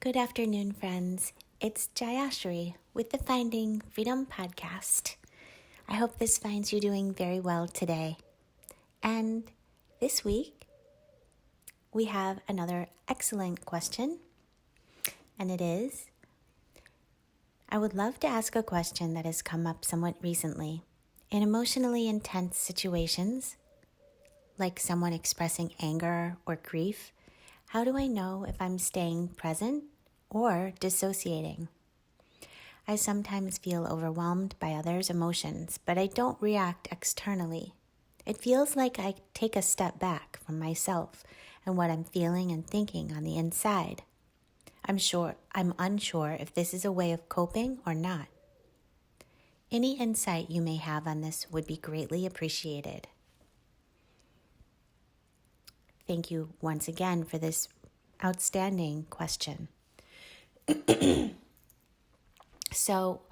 Good afternoon, friends. It's Jayashrii with the Finding Freedom podcast. I hope this finds you doing very well today. And this week, we have another excellent question. And it is, I would love to ask a question that has come up somewhat recently. In emotionally intense situations, like someone expressing anger or grief, how do I know if I'm staying present or dissociating? I sometimes feel overwhelmed by others' emotions, but I don't react externally. It feels like I take a step back from myself and what I'm feeling and thinking on the inside. I'm unsure if this is a way of coping or not. Any insight you may have on this would be greatly appreciated. Thank you once again for this outstanding question. So,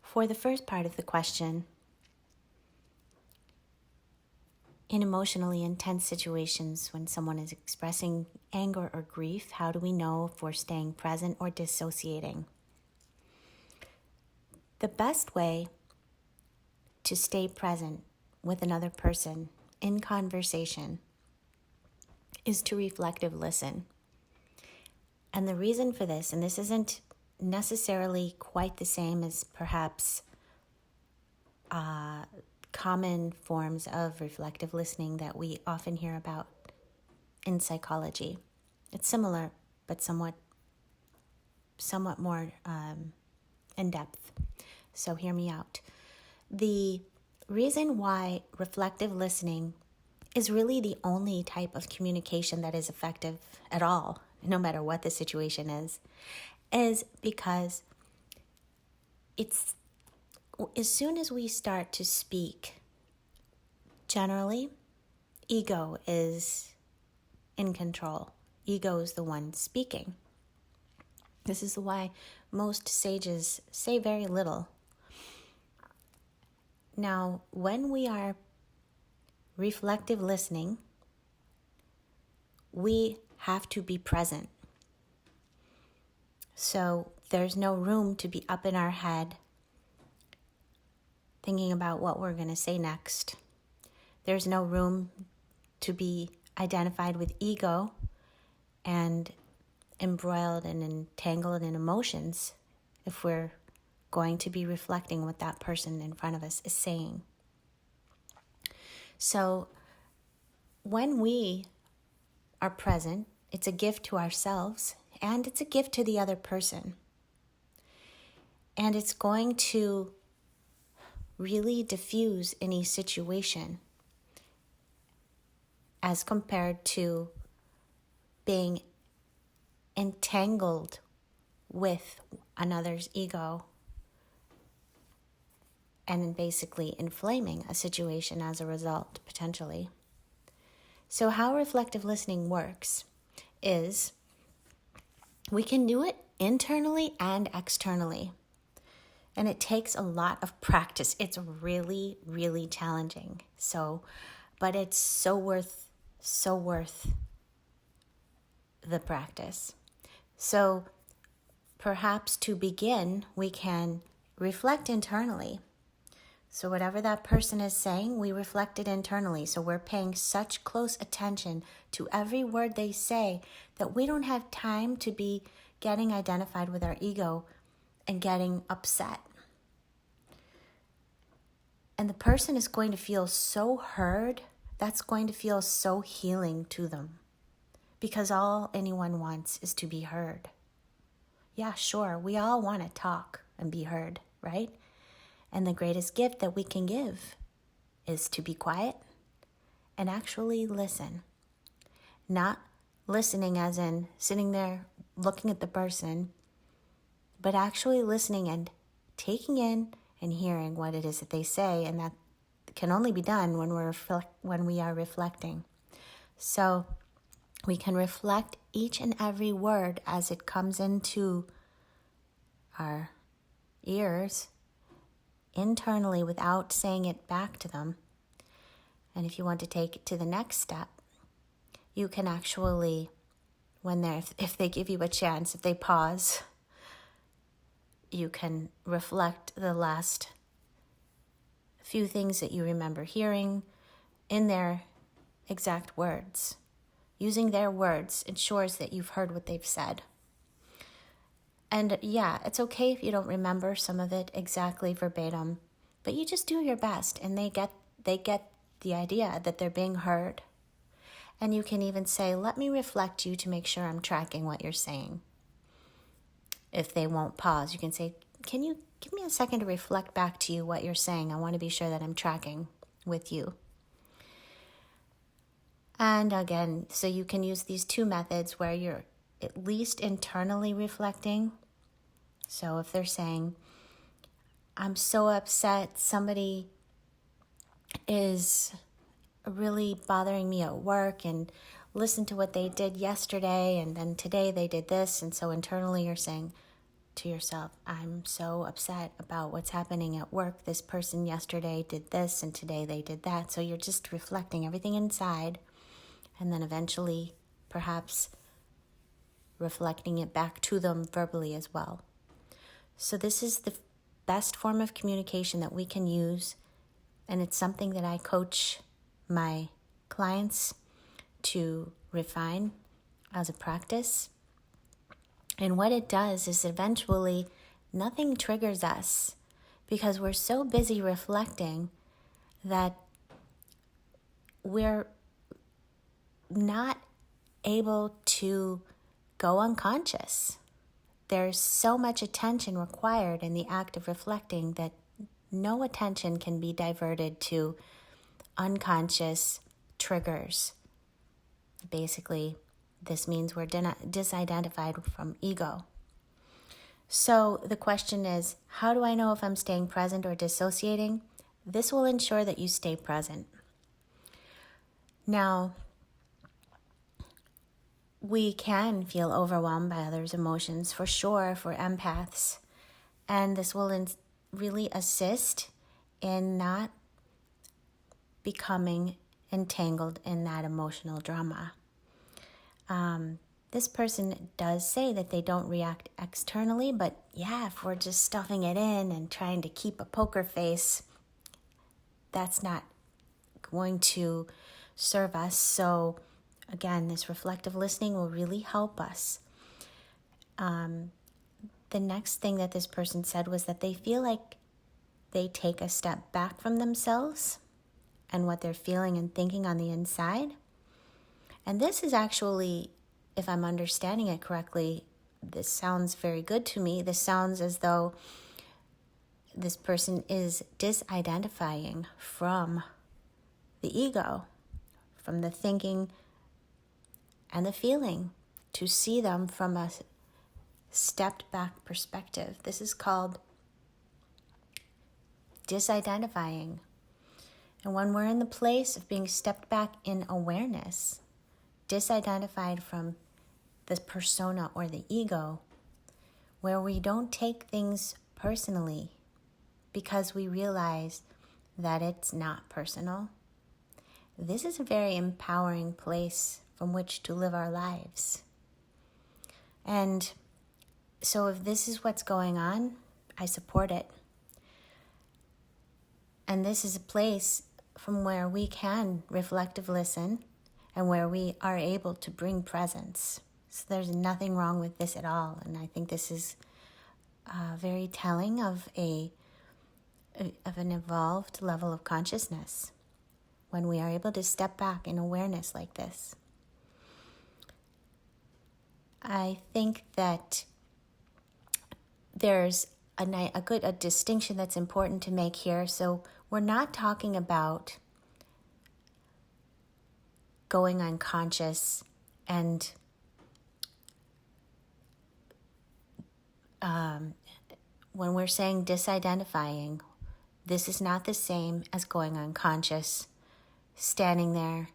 for the first part of the question, in emotionally intense situations when someone is expressing anger or grief, how do we know if we're staying present or dissociating? The best way to stay present with another person in conversation is to reflective listen. And the reason for this, and this isn't necessarily quite the same as perhaps common forms of reflective listening that we often hear about in psychology. It's similar, but somewhat more in depth. So hear me out. The reason why reflective listening is really the only type of communication that is effective at all, no matter what the situation is because it's as soon as we start to speak, generally, ego is in control. Ego is the one speaking. This is why most sages say very little. Now, when we are reflective listening, we have to be present. So there's no room to be up in our head thinking about what we're going to say next. There's no room to be identified with ego and embroiled and entangled in emotions if we're going to be reflecting what that person in front of us is saying. So when we are present, it's a gift to ourselves and it's a gift to the other person. And it's going to really diffuse any situation as compared to being entangled with another's ego and basically inflaming a situation as a result, potentially. So how reflective listening works is we can do it internally and externally. And it takes a lot of practice. It's really, really challenging. But it's so worth the practice. So perhaps to begin, we can reflect internally. So whatever that person is saying, we reflect it internally. So we're paying such close attention to every word they say that we don't have time to be getting identified with our ego and getting upset. And the person is going to feel so heard, that's going to feel so healing to them. Because all anyone wants is to be heard. Yeah, sure, we all want to talk and be heard, right? And the greatest gift that we can give is to be quiet and actually listen. Not listening as in sitting there looking at the person, but actually listening and taking in and hearing what it is that they say, and that can only be done when we are reflecting. So we can reflect each and every word as it comes into our ears internally without saying it back to them. And if you want to take it to the next step, you can actually if they give you a chance, if they pause, you can reflect the last few things that you remember hearing in their exact words. Using their words ensures that you've heard what they've said. And yeah, it's okay if you don't remember some of it exactly verbatim, but you just do your best, and they get the idea that they're being heard. And you can even say, let me reflect you to make sure I'm tracking what you're saying. If they won't pause, you can say, can you give me a second to reflect back to you what you're saying? I want to be sure that I'm tracking with you. And again, so you can use these two methods where you're at least internally reflecting. So if they're saying, I'm so upset, somebody is really bothering me at work, and listen to what they did yesterday, and then today they did this. And so internally you're saying to yourself, I'm so upset about what's happening at work. This person yesterday did this, and today they did that. So you're just reflecting everything inside, and then eventually perhaps reflecting it back to them verbally as well. So this is the best form of communication that we can use, and it's something that I coach my clients to refine as a practice. And what it does is eventually nothing triggers us because we're so busy reflecting that we're not able to go unconscious. There's so much attention required in the act of reflecting that no attention can be diverted to unconscious triggers. Basically, this means we're disidentified from ego. So the question is, how do I know if I'm staying present or dissociating? This will ensure that you stay present. Now, we can feel overwhelmed by others' emotions, for sure, for empaths. And this will really assist in not becoming entangled in that emotional drama. This person does say that they don't react externally, but yeah, if we're just stuffing it in and trying to keep a poker face, that's not going to serve us. So again, this reflective listening will really help us. The next thing that this person said was that they feel like they take a step back from themselves and what they're feeling and thinking on the inside. And this is actually, if I'm understanding it correctly, this sounds very good to me. This sounds as though this person is disidentifying from the ego, from the thinking and the feeling, to see them from a stepped back perspective. This is called disidentifying. And when we're in the place of being stepped back in awareness, disidentified from the persona or the ego, where we don't take things personally because we realize that it's not personal, this is a very empowering place from which to live our lives. And so if this is what's going on, I support it. And this is a place from where we can reflective listen and where we are able to bring presence. So there's nothing wrong with this at all. And I think this is very telling of an evolved level of consciousness when we are able to step back in awareness like this. I think that there's a distinction that's important to make here. So we're not talking about going unconscious and when we're saying disidentifying, this is not the same as going unconscious, standing there,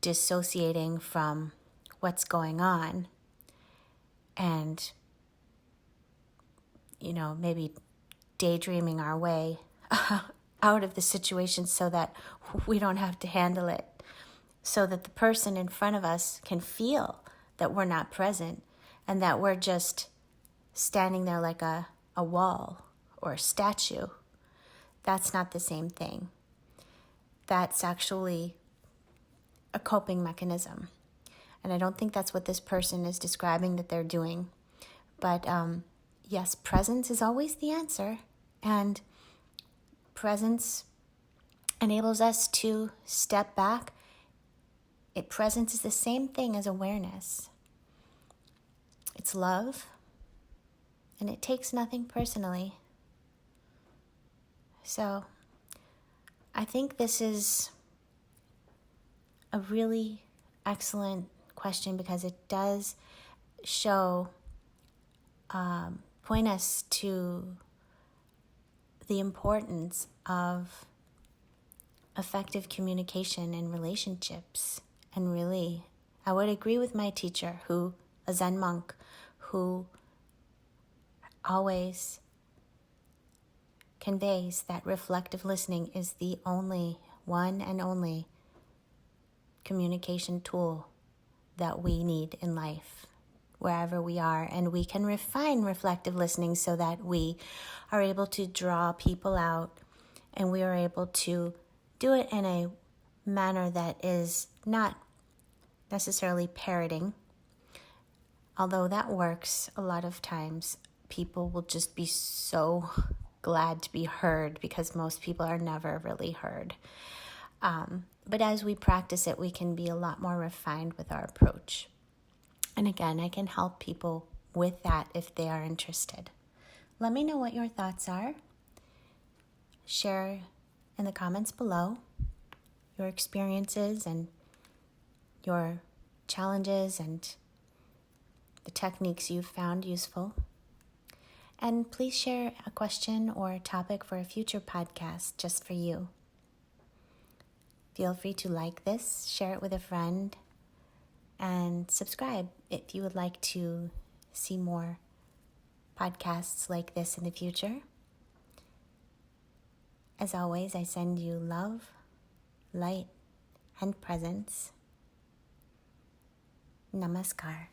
dissociating from what's going on, and maybe daydreaming our way out of the situation so that we don't have to handle it. so that the person in front of us can feel that we're not present and that we're just standing there like a wall or a statue. That's not the same thing. That's actually a coping mechanism. And I don't think that's what this person is describing that they're doing. But yes, presence is always the answer. And presence enables us to step back. Presence is the same thing as awareness. It's love, and it takes nothing personally. So I think this is a really excellent question because it does show, point us to the importance of effective communication in relationships. And really, I would agree with my teacher, a Zen monk, who always conveys that reflective listening is the one and only communication tool that we need in life, wherever we are. And we can refine reflective listening so that we are able to draw people out, and we are able to do it in a manner that is not necessarily parroting, although that works a lot of times. People will just be so glad to be heard because most people are never really heard. But as we practice it, we can be a lot more refined with our approach. And again, I can help people with that if they are interested. Let me know what your thoughts are. Share in the comments below your experiences and your challenges and the techniques you've found useful. And please share a question or a topic for a future podcast just for you. Feel free to like this, share it with a friend, and subscribe if you would like to see more podcasts like this in the future. As always, I send you love, light, and presence. Namaskar.